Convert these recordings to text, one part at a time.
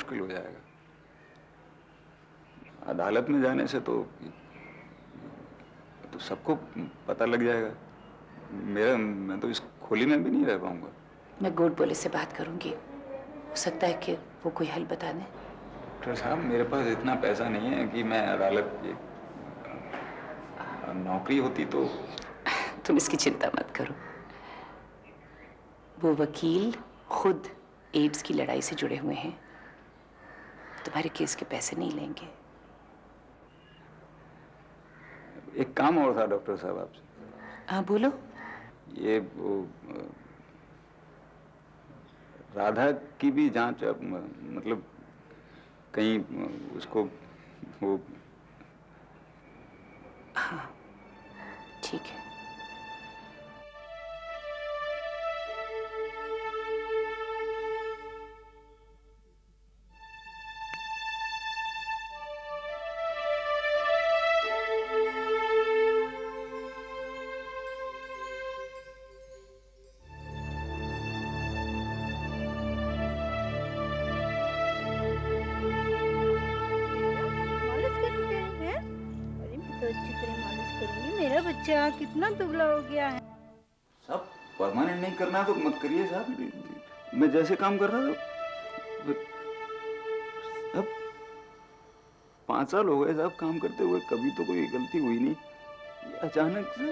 मुश्किल हो जाएगा। अदालत में जाने से तो सबको पता लग जाएगा। मैं तो इस खोली में भी नहीं रह पाऊंगा। मैं गोड पुलिस से बात करूंगी, हो सकता है कि वो कोई हल बता दें। डॉक्टर साहब, मेरे पास इतना पैसा नहीं है कि मैं अदालत की नौकरी होती तो। तुम इसकी चिंता मत करो, वो वकील खुद एड्स की लड़ाई से जुड़े हुए हैं, तुम्हारे केस के पैसे नहीं लेंगे। एक काम और था डॉक्टर साहब आपसे। हाँ बोलो। ये वो राधा की भी जांच मतलब कहीं उसको वो। हाँ ठीक है। मेरा बच्चा कितना दुबला हो गया है। साहब परमानेंट नहीं करना तो मत करिए साहब। मैं जैसे काम कर रहा था। अब 5 साल हो गए साहब काम करते हुए, कभी तो कोई गलती हुई नहीं। ये अचानक से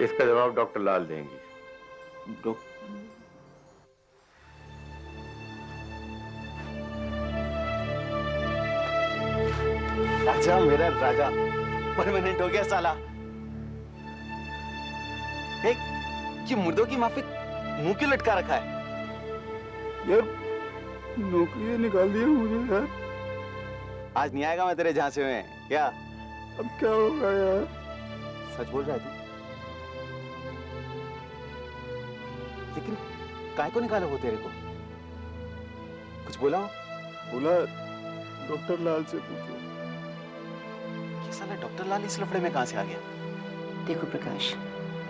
इसका जवाब डॉक्टर लाल देंगी। राजा, मेरा राजा परमानेंट हो गया साला। ये मुर्दों की माफिक मुंह क्यों लटका रखा है? यार नौकरी से निकाल दिया मुझे यार। आज नहीं आएगा मैं तेरे झांसे में क्या? अब क्या होगा यार? सच बोल रहा है तू? लेकिन काय को निकाला वो तेरे को? कुछ बोला हो? बोला डॉक्टर लाल से पूछो। ये साला डॉक्टर लाल इस लफड़े में कहां से आ गया? देखो प्रकाश,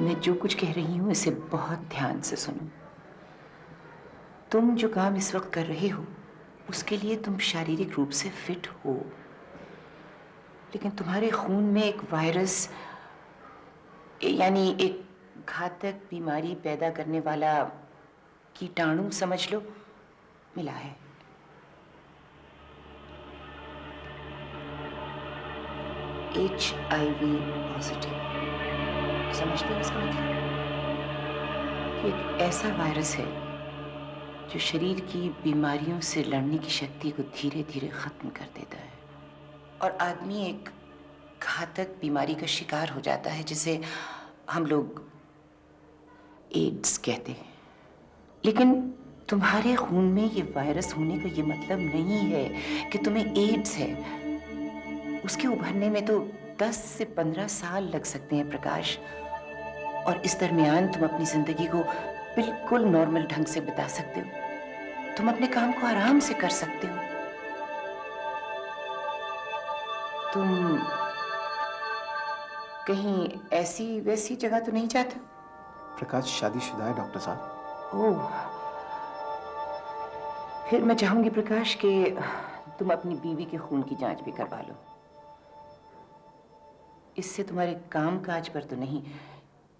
मैं जो कुछ कह रही हूँ इसे बहुत ध्यान से सुनो। तुम जो काम इस वक्त कर रहे हो उसके लिए तुम शारीरिक रूप से फिट हो, लेकिन तुम्हारे खून में एक वायरस यानी एक घातक बीमारी पैदा करने वाला कीटाणु समझ लो मिला है। HIV positive. समझते हो इसका मतलब? कि एक ऐसा वायरस है जो शरीर की बीमारियों से लड़ने की शक्ति को धीरे धीरे खत्म कर देता है और आदमी एक घातक बीमारी का शिकार हो जाता है जिसे हम लोग एड्स कहते हैं। लेकिन तुम्हारे खून में ये वायरस होने का ये मतलब नहीं है कि तुम्हें एड्स है। उसके उभरने में तो 10 से 15 साल लग सकते हैं प्रकाश, और इस दरमियान तुम अपनी जिंदगी को बिल्कुल नॉर्मल ढंग से बिता सकते हो। तुम अपने काम को आराम से कर सकते हो। तुम कहीं ऐसी वैसी जगह तो नहीं जाते? प्रकाश शादीशुदा है डॉक्टर साहब। ओह, फिर मैं चाहूंगी प्रकाश कि तुम अपनी बीवी के खून की जांच भी करवा लो। इससे तुम्हारे काम काज पर तो नहीं,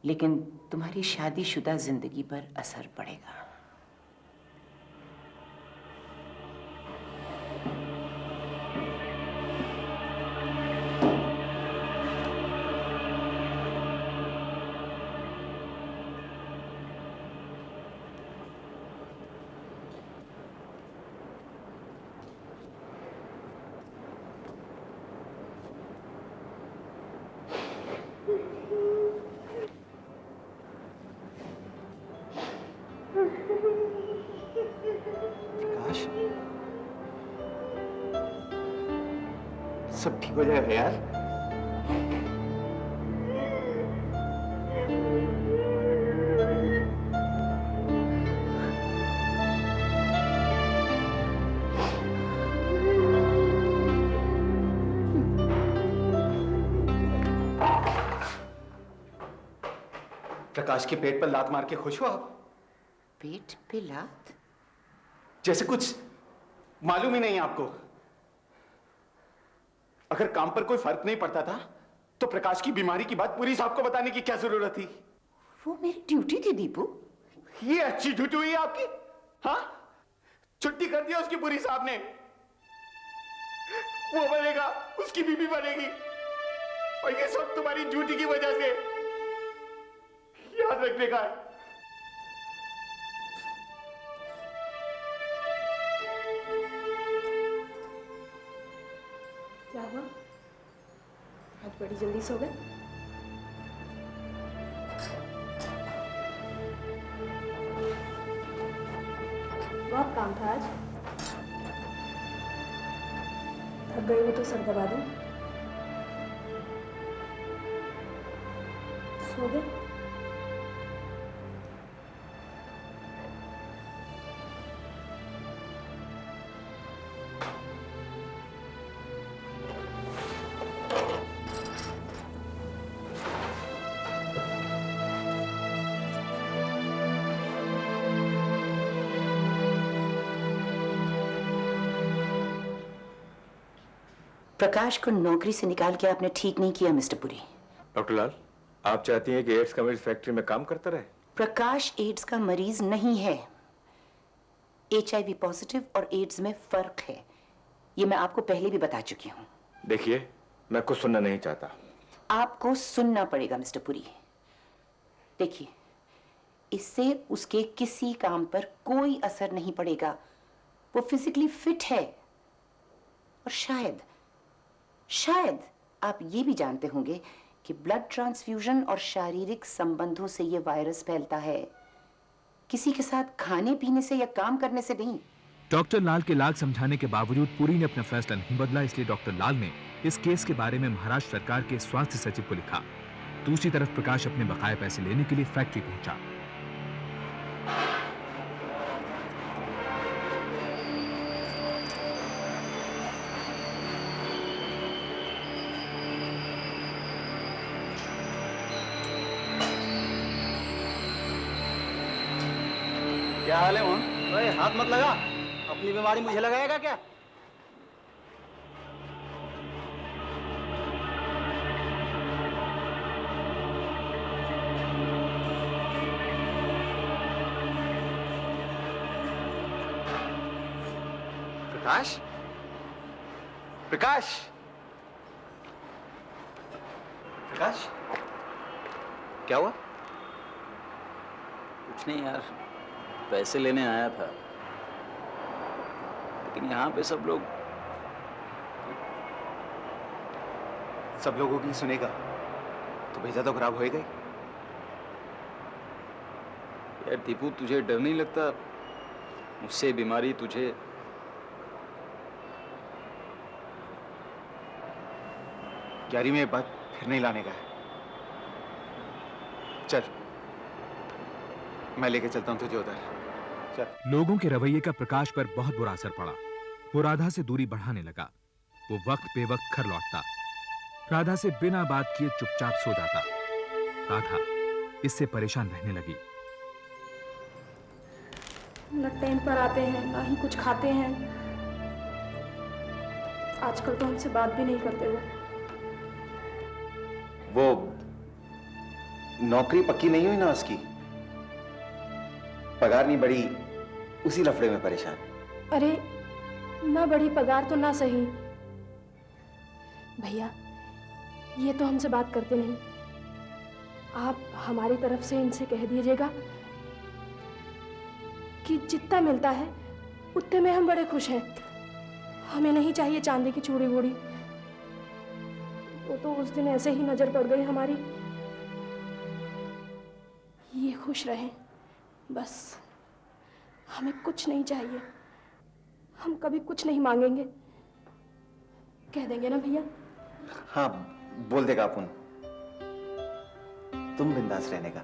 लेकिन तुम्हारी शादीशुदा जिंदगी पर असर पड़ेगा। प्रकाश, सब ठीक हो जाएगा यार। प्रकाश के पेट पर लात मार के खुश हो आप? पेट पे लात? जैसे कुछ मालूम ही नहीं आपको? अगर काम पर कोई फर्क नहीं पड़ता था तो प्रकाश की बीमारी की बात पूरी साहब को बताने की क्या जरूरत थी? वो मेरी ड्यूटी थी दीपू। ये अच्छी ड्यूटी हुई आपकी? हाँ, छुट्टी कर दिया उसकी पूरी साहब ने। वो बनेगा, उसकी बीबी बनेगी, और ये सब तुम्हारी ड्यूटी की वजह से। याद रखने का है। क्या हुआ? आज बड़ी जल्दी सो गए? बहुत काम था आज। थक गई हो तो सर दबा दूं? सो गए? प्रकाश को नौकरी से निकाल के आपने ठीक नहीं किया मिस्टर पुरी। डॉक्टर लाल, आप चाहती हैं कि एड्स का मरीज फैक्ट्री में काम करता रहे? प्रकाश एड्स का मरीज नहीं है। HIV पॉजिटिव और एड्स में फर्क है, ये मैं आपको पहले भी बता चुकी हूँ। देखिए, मैं कुछ सुनना नहीं चाहता। आपको सुनना पड़ेगा मिस्टर पुरी। देखिए, इससे उसके किसी काम पर कोई असर नहीं पड़ेगा। वो फिजिकली फिट है, और शायद आप ये भी जानते होंगे कि ब्लड ट्रांसफ्यूजन और शारीरिक संबंधों से ये वायरस फैलता है, किसी के साथ खाने पीने से या काम करने से नहीं। डॉक्टर लाल के लाख समझाने के बावजूद पुरी ने अपना फैसला नहीं बदला, इसलिए डॉक्टर लाल ने इस केस के बारे में महाराष्ट्र सरकार के स्वास्थ्य सचिव को लिखा। दूसरी तरफ प्रकाश अपने बकाया पैसे लेने के लिए फैक्ट्री पहुंचा। क्या हाल है मोहन? ओए, हाथ मत लगा। अपनी बीमारी मुझे लगाएगा क्या? प्रकाश? प्रकाश? प्रकाश? क्या हुआ? कुछ नहीं यार, पैसे लेने आया था, लेकिन यहाँ पे सब लोगों की सुनेगा तो भेजा तो खराब होएगा ही। यार दीपू, तुझे डर नहीं लगता? मुझसे बीमारी तुझे। यारी में बात फिर नहीं लाने का है। चल, मैं लेके चलता हूँ तुझे उधर। चल। लोगों के रवैये का प्रकाश पर बहुत बुरा असर पड़ा। वो राधा से दूरी बढ़ाने लगा। वो वक्त बेवक्त घर लौटता, राधा से बिना बात किए चुपचाप सो जाता। राधा इससे परेशान रहने लगी। न टाइम पर आते हैं, ना ही कुछ खाते हैं। आजकल तो हमसे बात भी नहीं करते वो। नौकरी पक्की नहीं हुई ना उसकी, पगार नहीं बढ़ी, उसी लफड़े में परेशान। अरे, ना बड़ी पगार तो ना सही। भैया, ये तो हमसे बात करते नहीं। आप हमारी तरफ से इनसे कह दीजिएगा कि जितना मिलता है उतने में हम बड़े खुश हैं। हमें नहीं चाहिए चांदी की चूड़ी वूड़ी। वो तो उस दिन ऐसे ही नजर पड़ गई हमारी। ये खुश रहें बस, हमें कुछ नहीं चाहिए। हम कभी कुछ नहीं मांगेंगे। कह देंगे ना भैया? हाँ, बोल देगा अपन। तुम बिंदास रहने का।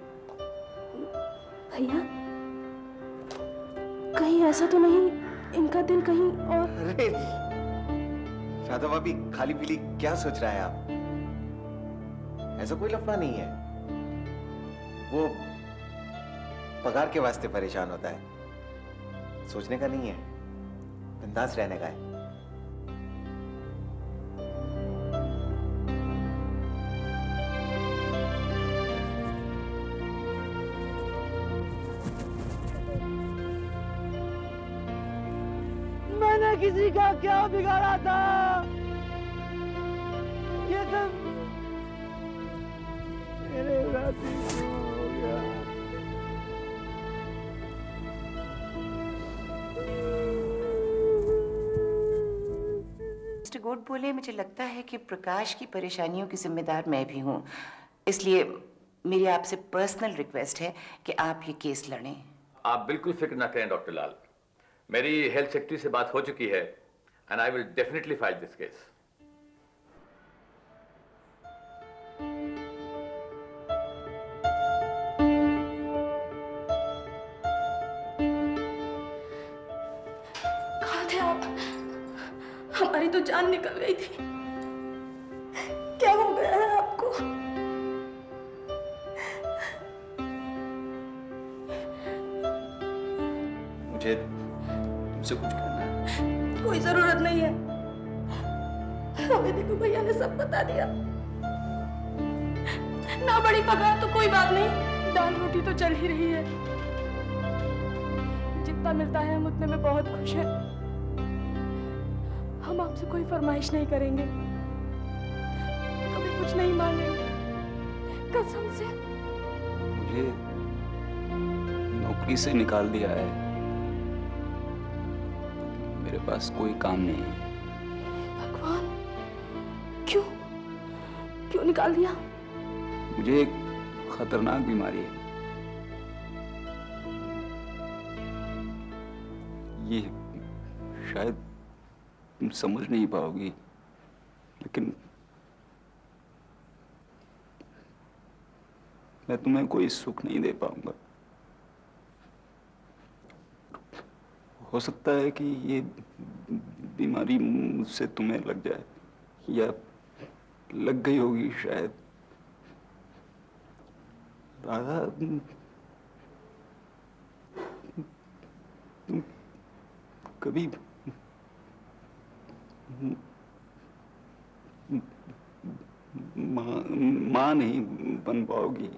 भैया, कहीं ऐसा तो नहीं इनका दिल कहीं और? अरे राधा भाभी, खाली पीली क्या सोच रहा है आप? ऐसा कोई लफड़ा नहीं है। वो पगार के वास्ते परेशान होता है, सोचने का नहीं है। बिंदास रहने का है। मैंने किसी का क्या बिगाड़ा था? ये सब मेरे साथ ही क्यों हो गया? मिस्टर गोड बोले, मुझे लगता है कि प्रकाश की परेशानियों की जिम्मेदार मैं भी हूँ, इसलिए मेरी आपसे पर्सनल रिक्वेस्ट है कि आप ये केस लड़ें। आप बिल्कुल फिक्र ना करें डॉक्टर लाल, मेरी हेल्थ सेक्रेटरी से बात हो चुकी है and I will definitely fight this case. कहाँ थे आप? हमारी तो जान निकल गई थी। क्या हो गया है आपको? मुझे तुमसे कुछ कहना है। कोई जरूरत नहीं है, हमें देखो भैया ने सब बता दिया। ना बड़ी पगार तो कोई बात नहीं, दाल रोटी तो चल ही रही है। जितना मिलता है हम उतने में बहुत खुश हैं। हम आपसे कोई फरमाइश नहीं करेंगे, कभी कुछ नहीं मांगेंगे, कसम से। मुझे नौकरी से निकाल दिया है, मेरे पास कोई काम नहीं है। भगवान, क्यों क्यों निकाल दिया? मुझे एक खतरनाक बीमारी है, ये शायद तुम समझ नहीं पाओगी, लेकिन मैं तुम्हें कोई सुख नहीं दे पाऊंगा। हो सकता है कि ये बीमारी मुझसे तुम्हें लग जाए, या लग गई होगी शायद। राधा, तुम कभी माँ नहीं बन पाओगी।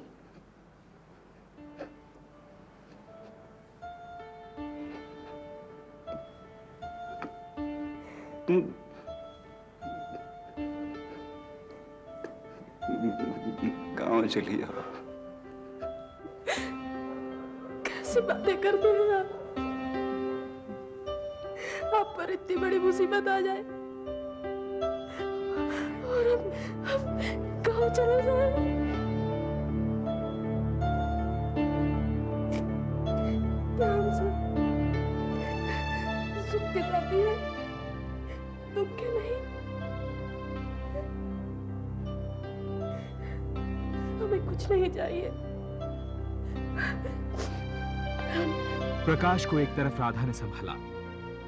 तुम गाँव चली जाओ। कैसी बातें करते हैं आप? आप पर इतनी बड़ी मुसीबत आ जाए और हम गाँव चले जाए। ध्यान से, सुख के साथ ही है, दुख के नहीं। हमें कुछ नहीं चाहिए। प्रकाश को एक तरफ राधा ने संभाला,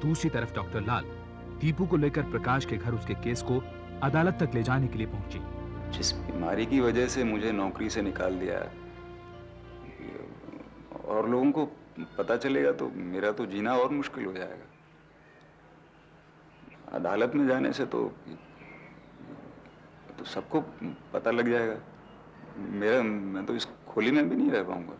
दूसरी तरफ डॉक्टर लाल दीपू को लेकर प्रकाश के घर उसके केस को अदालत तक ले जाने के लिए पहुंची। जिस बीमारी की वजह से मुझे नौकरी से निकाल दिया और लोगों को पता चलेगा तो मेरा तो जीना और मुश्किल हो जाएगा। अदालत में जाने से तो सबको पता लग जाएगा। मैं तो इस खोली में भी नहीं रह पाऊंगा।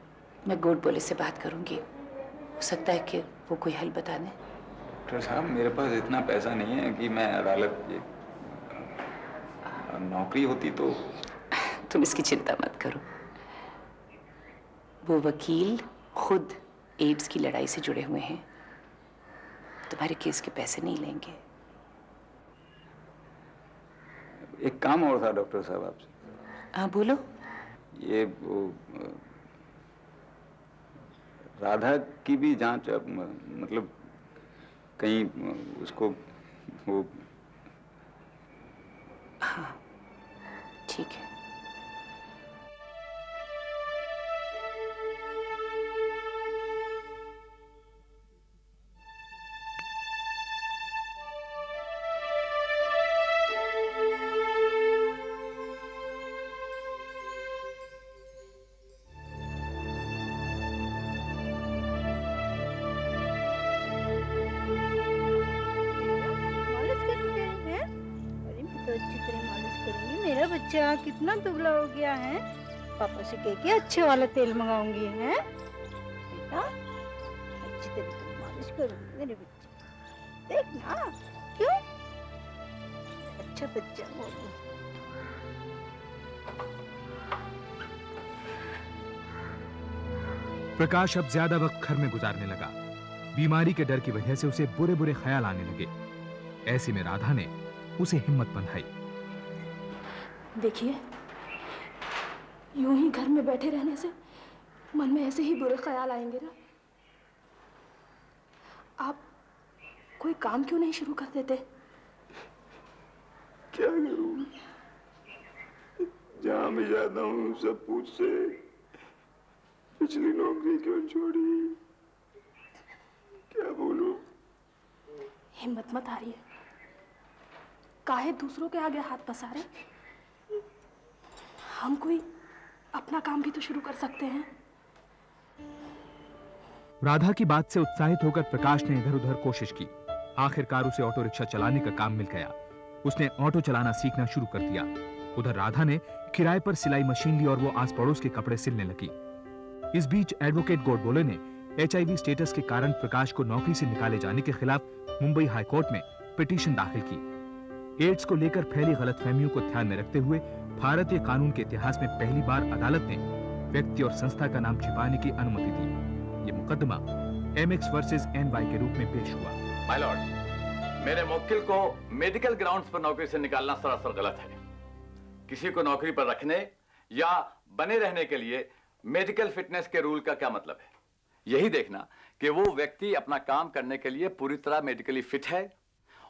मैं गोड बोले से बात करूंगी, हो सकता है कि वो कोई हल बता दें। डॉक्टर साहब, मेरे पास इतना पैसा नहीं है कि मैं अदालत नौकरी होती तो। तुम इसकी चिंता मत करो, वो वकील खुद एड्स की लड़ाई से जुड़े हुए हैं, तुम्हारे केस के पैसे नहीं लेंगे। एक काम और था डॉक्टर साहब आपसे। हाँ बोलो। ये राधा की भी जांच, मतलब कहीं उसको वो। हाँ ठीक है। अच्छी तरह मालिश करूंगी। मेरा बच्चा कितना दुबला हो गया है। पापा से कह के अच्छे वाला तेल मंगाऊंगी है बेटा। अच्छी तरह से मालिश करूंगी मेरे बच्चे, देखना। क्यों? अच्छा बच्चा होगा। प्रकाश अब ज्यादा वक्त घर में गुजारने लगा। बीमारी के डर की वजह से उसे बुरे बुरे ख्याल आने लगे। ऐसे में राधा ने उसे हिम्मत बंधाई। देखिए, यूं ही घर में बैठे रहने से मन में ऐसे ही बुरे ख्याल आएंगे ना। आप कोई काम क्यों नहीं शुरू कर देते? क्या करूं? जहां मैं जाता हूं सब पूछते पिछली नौकरी क्यों छोड़ी। क्या बोलूं? हिम्मत मत हारिए। काहे दूसरों के आगे हाथ पसारे? हम कोई अपना काम भी तो शुरू कर सकते हैं। राधा की बात से उत्साहित होकर प्रकाश ने इधर उधर कोशिश की। आखिरकार उसे ऑटो रिक्शा चलाने का काम मिल गया। उसने ऑटो चलाना सीखना शुरू कर दिया। उधर राधा ने किराए पर सिलाई मशीन ली और वो आस पड़ोस के कपड़े सिलने लगी। इस बीच एडवोकेट गोडबोले ने HIV स्टेटस के कारण प्रकाश को नौकरी से निकाले जाने के खिलाफ मुंबई हाई कोर्ट में पिटीशन दाखिल की। एड्स को लेकर फैली गलतफहमियों को ध्यान में रखते हुए भारतीय कानून के इतिहास में पहली बार अदालत ने व्यक्ति और संस्था का नाम छिपाने की अनुमति दी। ये मुकदमा MX वर्सेस NY के रूप में पेश हुआ। माय लॉर्ड, मेरे मुवक्किल को मेडिकल ग्राउंड्स पर नौकरी से निकालना सरासर गलत है। किसी को नौकरी पर रखने या बने रहने के लिए मेडिकल फिटनेस के रूल का क्या मतलब है? यही देखना कि वो व्यक्ति अपना काम करने के लिए पूरी तरह मेडिकली फिट है,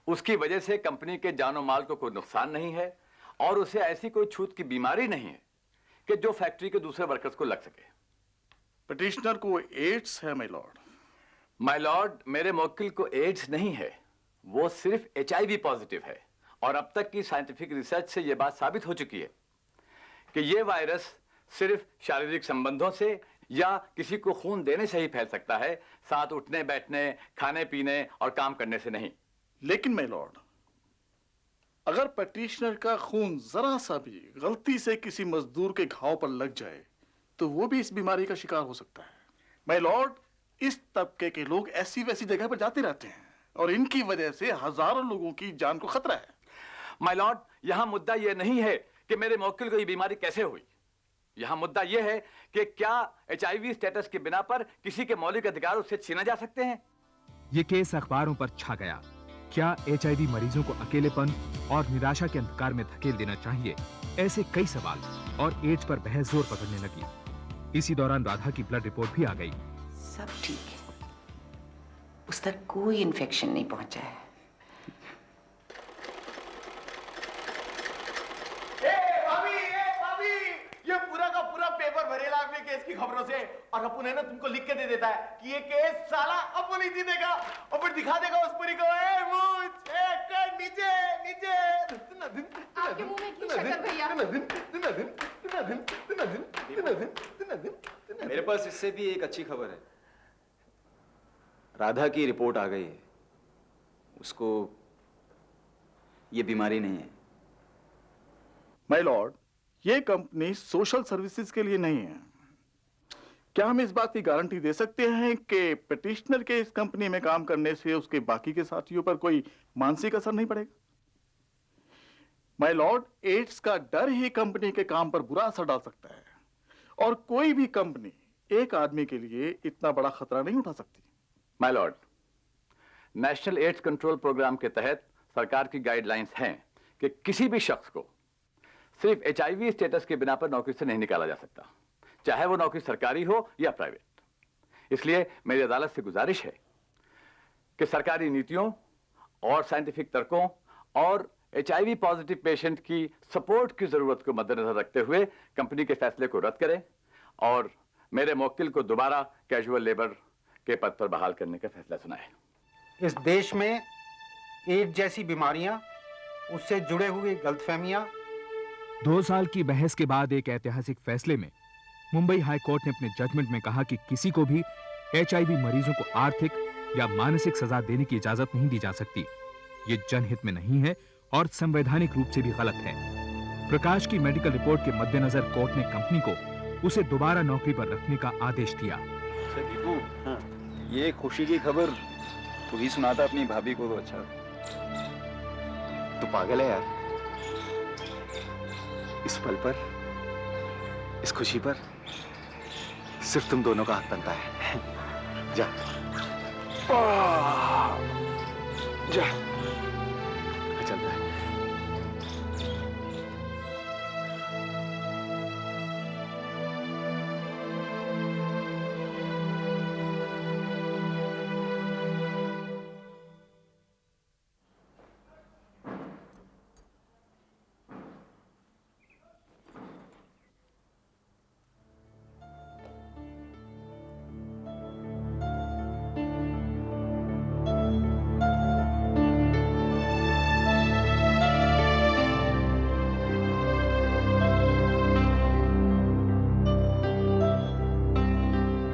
उसकी वजह से कंपनी के जानो माल को कोई नुकसान नहीं है और उसे ऐसी कोई छूत की बीमारी नहीं है कि जो फैक्ट्री के दूसरे वर्कर्स को लग सके। पिटिशनर को एड्स है माय लॉर्ड। माय लॉर्ड, मेरे मुवक्किल को एड्स नहीं है, वो सिर्फ HIV पॉजिटिव है और अब तक की साइंटिफिक रिसर्च से यह बात साबित हो चुकी है कि यह वायरस सिर्फ शारीरिक संबंधों से या किसी को खून देने से ही फैल सकता है, साथ उठने बैठने, खाने पीने और काम करने से नहीं। लेकिन माय लॉर्ड, अगर पिटिशनर का खून जरा सा भी गलती से किसी मजदूर के घाव पर लग जाए तो वो भी इस बीमारी का शिकार हो सकता है। माय लॉर्ड, इस तबके के लोग ऐसी वैसी जगह पर जाते रहते हैं और इनकी वजह से हजारों लोगों की जान को खतरा है। माय लॉर्ड, यहां मुद्दा यह नहीं है कि मेरे मुवक्किल को यह बीमारी कैसे हुई। यहां मुद्दा यह है कि क्या HIV स्टेटस के बिना पर किसी के मौलिक अधिकार उससे छीना जा सकते हैं। ये केस अखबारों पर छा गया। क्या HIV मरीजों को अकेलेपन और निराशा के अंधकार में धकेल देना चाहिए? ऐसे कई सवाल और एड्स पर बहस जोर पकड़ने लगी। इसी दौरान राधा की ब्लड रिपोर्ट भी आ गई। सब ठीक है, उस तक कोई इन्फेक्शन नहीं पहुंचा है। ये पूरा का पूरा पेपर भरेला आपने केस की खबरों से और अपुन है ना तुमको लिख के दे देता है कि ये केस साला अपुन ही जीतेगा और फिर दिखा देगा उस परी को नीचे नीचे। आपके मुंह में की शक्कर भैया? मेरे पास इससे भी एक अच्छी खबर है। राधा की रिपोर्ट आ गई है, उसको ये बीमारी नहीं है। माय लॉर्ड, ये कंपनी सोशल सर्विसेज के लिए नहीं है। क्या हम इस बात की गारंटी दे सकते हैं कि पिटिशनर के इस कंपनी में काम करने से उसके बाकी के साथियों पर कोई मानसिक असर नहीं पड़ेगा? माय लॉर्ड, एड्स का डर ही कंपनी के काम पर बुरा असर डाल सकता है और कोई भी कंपनी एक आदमी के लिए इतना बड़ा खतरा नहीं उठा सकती। My lord, national AIDS control programme के तहत सरकार की गाइडलाइंस हैं कि किसी भी शख्स को सिर्फ HIV स्टेटस के बिना पर नौकरी से नहीं निकाला जा सकता, चाहे वो नौकरी सरकारी हो या प्राइवेट। इसलिए मेरी अदालत से गुजारिश है कि सरकारी नीतियों और साइंटिफिक तर्कों और HIV पॉजिटिव पेशेंट की सपोर्ट की जरूरत को मद्देनजर रखते हुए कंपनी के फैसले को रद्द करें और मेरे मुवक्किल को दोबारा कैजुअल लेबर के पद पर बहाल करने का फैसला सुनाए। इस देश में एड्स जैसी बीमारियां, उससे जुड़े हुए गलतफहमियां। 2 साल की बहस के बाद एक ऐतिहासिक फैसले में मुंबई हाई कोर्ट ने अपने जजमेंट में कहा कि किसी को भी HIV मरीजों को आर्थिक या मानसिक सजा देने की इजाजत नहीं दी जा सकती। ये जनहित में नहीं है और संवैधानिक रूप से भी गलत है। प्रकाश की मेडिकल रिपोर्ट के मद्देनजर कोर्ट ने कंपनी को उसे दोबारा नौकरी पर रखने का आदेश दिया। हाँ। ये खुशी की खबर तू ही सुनाता अपनी भाभी को तो अच्छा। तू पागल है यार। इस पल पर, इस खुशी पर सिर्फ तुम दोनों का हक बनता है। जा। जा।